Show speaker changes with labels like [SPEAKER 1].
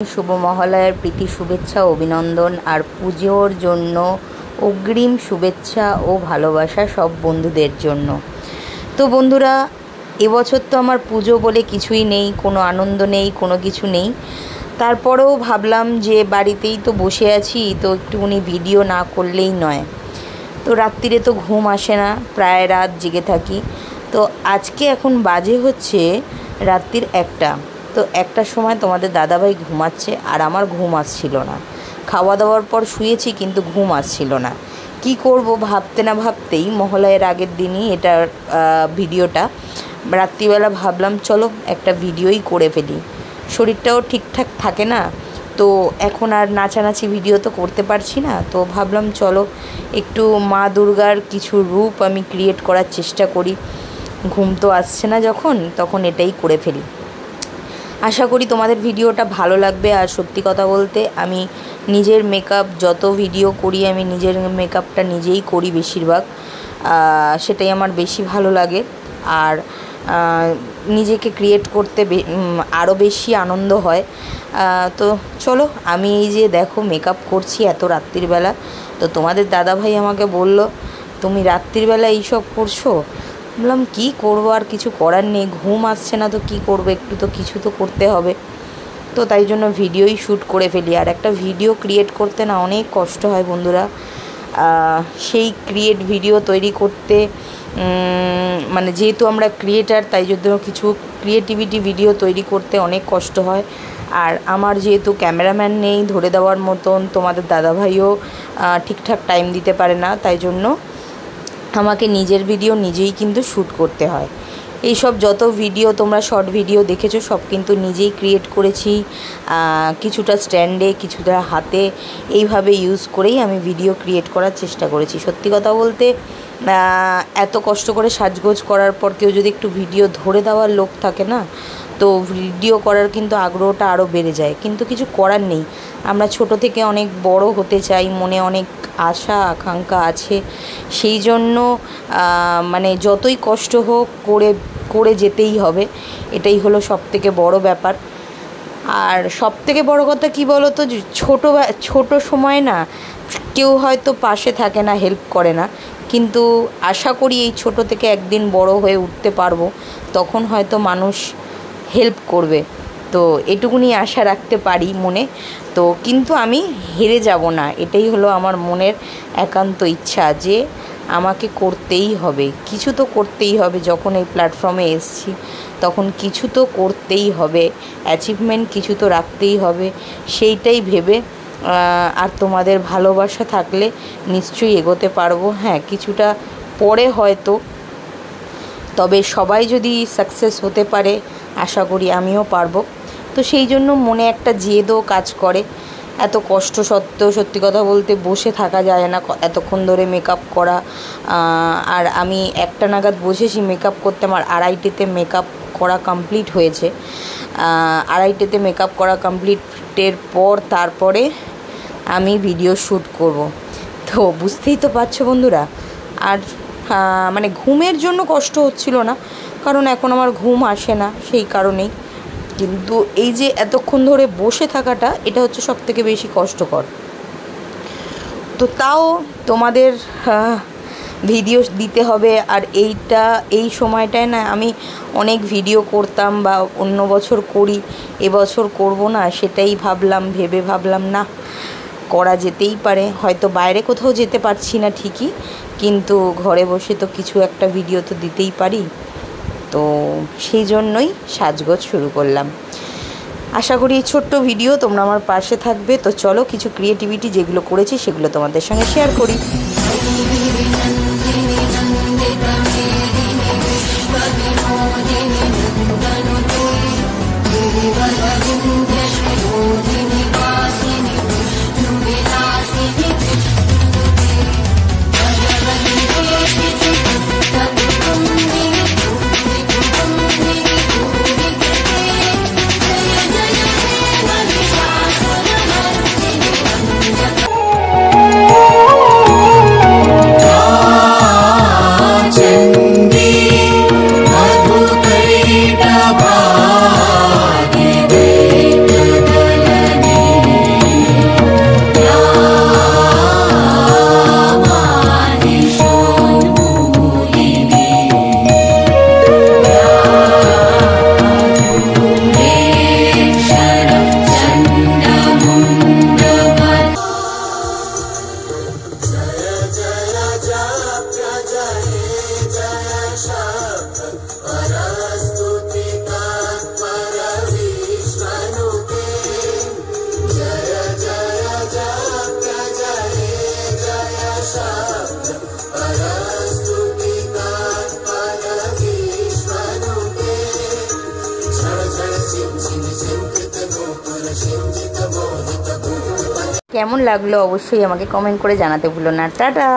[SPEAKER 1] शुभ महालयार प्रीति शुभेच्छा अभिनंदन और पुजोर जोन्नो अग्रिम शुभेच्छा और भालोबासा सब बंधुदेर जोन्नो। तो बंधुरा এবছর तो आमार पुजो बोले किछुई नेই, कोनो आनंद नेই, कोनो किछु नेই। तारपरेও भाबलाम जे बाड़ीतेই तो बसे आछि, तो एकटुखानि भिडियो ना करलेই नय। तो रात्रिरे तो घुम आसे ना, प्राय रात जेगे थाकी। तो आजके एखन बाजे होच्छे रात्रिर 1टा। तो 1टार समय तोमादेर दादाभाई घुमाচ্ছে আর আমার ঘুম আসছিল না। খাওয়া দাওয়ার পর শুয়েছি কিন্তু ঘুম আসছিল না। কি করব ভাবতে না ভাবতেই মহালয়ার আগের দিনই এটা ভিডিওটা রাত্রিবেলা ভাবলাম চলো একটা ভিডিওই করে ফেলি। শরীরটাও ঠিকঠাক থাকে না, তো এখন আর নাচানাচি ভিডিও তো করতে পারছি না। তো ভাবলাম চলো একটু মা দুর্গার কিছু রূপ আমি ক্রিয়েট করার চেষ্টা করি। ঘুম তো আসছে না যখন, তখন এটাই করে ফেলি। आशा करी तुम्हादेर भिडियोटा भालो लागबे। और सत्यि कथा बोलते आमी निजेर मेकअप जत भिडियो करी आमी निजेर मेकअपटा निजेई करी बेशिरभाग, सेटाई आमार बेशी भालो लागे। और निजेके क्रिएट करते आरो बेशी आनंद हय। तो चलो आमी एई जे देखो मेकअप करछि एत रात्रिर बेला। तो तुम्हादेर दादा भाई आमाके बोललो तुमी रात्रिर बेला एई सब करछो। বললাম কী করবো, আর কিছু করার নেই, ঘুম আসছে না তো কী করবো, একটু তো কিছু তো করতে হবে। তো তাই জন্য ভিডিওই শ্যুট করে ফেলি। আর একটা ভিডিও ক্রিয়েট করতে না অনেক কষ্ট হয় বন্ধুরা। সেই ক্রিয়েট ভিডিও তৈরি করতে মানে যেহেতু আমরা ক্রিয়েটার, তাই জন্য কিছু ক্রিয়েটিভিটি ভিডিও তৈরি করতে অনেক কষ্ট হয়। আর আমার যেহেতু ক্যামেরাম্যান নেই ধরে দেওয়ার মতন, তোমাদের দাদাভাইও ঠিকঠাক টাইম দিতে পারে না, তাই জন্য আমাকে নিজের ভিডিও নিজেই কিন্তু শ্যুট করতে হয়। এই সব যত ভিডিও তোমরা শর্ট ভিডিও দেখেছো সব কিন্তু নিজেই ক্রিয়েট করেছি। কিছুটা স্ট্যান্ডে, কিছুটা হাতে, এইভাবে ইউজ করেই আমি ভিডিও ক্রিয়েট করার চেষ্টা করেছি। সত্যি কথা বলতে এত কষ্ট করে সাজগোজ করার পর কেউ যদি একটু ভিডিও ধরে দেওয়ার লোক থাকে না, তো ভিডিও করার কিন্তু আগ্রহটা আরও বেড়ে যায়। কিন্তু কিছু করার নেই, আমরা ছোট থেকে অনেক বড় হতে চাই, মনে অনেক আশা আকাঙ্ক্ষা আছে। সেই জন্য মানে যতই কষ্ট হোক করে যেতেই হবে, এটাই হলো সবথেকে বড় ব্যাপার। আর সবথেকে বড় কথা কী বলো তো, ছোট সময় না কেউ হয়তো পাশে থাকে না, হেল্প করে না, কিন্তু আশা করি এই ছোট থেকে একদিন বড় হয়ে উঠতে পারবো, তখন হয়তো মানুষ হেল্প করবে। তো এটুকুনি আশা রাখতে পারি মনে। তো কিন্তু আমি হেরে যাব না, এটাই হলো আমার মনের একান্ত ইচ্ছা যে আমাকে করতেই হবে, কিছু তো করতেই হবে। যখন এই প্ল্যাটফর্মে এসেছি তখন কিছু তো করতেই হবে, অ্যাচিভমেন্ট কিছু তো রাখতেই হবে, সেইটাই ভেবে। আর তোমাদের ভালোবাসা থাকলে নিশ্চয়ই এগোতে পারবো। হ্যাঁ, কিছুটা পরে হয়তো, তবে সবাই যদি সাকসেস হতে পারে আশা করি আমিও পারবো। তো সেই জন্য মনে একটা জেদও কাজ করে। এত কষ্ট সত্ত্বেও সত্যি কথা বলতে বসে থাকা যায় না এতক্ষণ ধরে মেকআপ করা। আর আমি 1টা নাগাদ বসেছি মেকআপ করতে, আমার 2:30তে মেকআপ করা কমপ্লিট হয়েছে। 2:30তে মেকআপ করা কমপ্লিটের পর তারপরে আমি ভিডিও শ্যুট করব। তো বুঝতেই তো পারছো বন্ধুরা। আর মানে ঘুমের জন্য কষ্ট হচ্ছিল না, কারণ এখন আমার ঘুম আসে না সেই কারণেই। কিন্তু এই যে এতক্ষণ ধরে বসে থাকাটা, এটা হচ্ছে সবথেকে বেশি কষ্টকর। তো তাও তোমাদের ভিডিও দিতে হবে। আর এই সময়টায় না আমি অনেক ভিডিও করতাম বা অন্য বছর করি, এবছর করব না, সেটাই ভেবে ভাবলাম না, করা যেতেই পারে। হয়তো বাইরে কোথাও যেতে পারছি না ঠিকই, কিন্তু ঘরে বসে তো কিছু একটা ভিডিও তো দিতেই পারি। তো সেই জন্যই সাজগোজ শুরু করলাম। আশা করি এই ছোট্ট ভিডিও তোমরা আমার পাশে থাকবে। তো চলো কিছু ক্রিয়েটিভিটি যেগুলো করেছি সেগুলো তোমাদের সঙ্গে শেয়ার করি। কেমন লাগলো অবশ্যই আমাকে কমেন্ট করে জানাতে ভুলো না। টাটা।